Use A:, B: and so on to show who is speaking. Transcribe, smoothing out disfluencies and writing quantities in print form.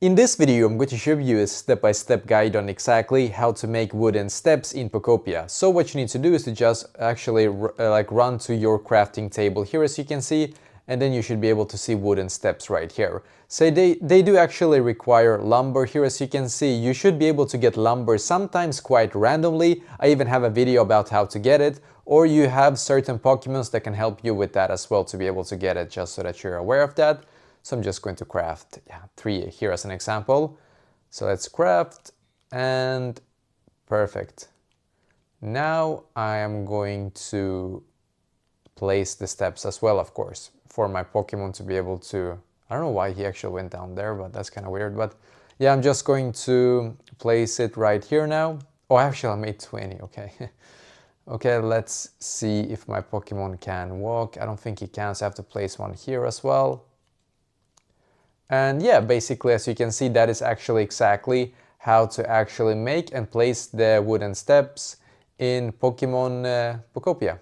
A: In this video, I'm going to show you a step-by-step guide on exactly how to make wooden steps in Pokopia. So what you need to do is to just actually run to your crafting table here, as you can see, and then you should be able to see wooden steps right here. So they do actually require lumber here, as you can see. You should be able to get lumber sometimes quite randomly. I even have a video about how to get it, or you have certain Pokemons that can help you with that as well to be able to get it, just so that you're aware of that. So I'm just going to craft 3 here as an example. So let's craft, and perfect. Now I am going to place the steps as well, of course, for my Pokemon to be able to... I don't know why he actually went down there, but that's kind of weird. But yeah, I'm just going to place it right here now. Oh, actually I made 20, okay. Okay, let's see if my Pokemon can walk. I don't think he can, so I have to place one here as well. And yeah, basically, as you can see, that is actually exactly how to actually make and place the wooden steps in Pokemon Pokopia.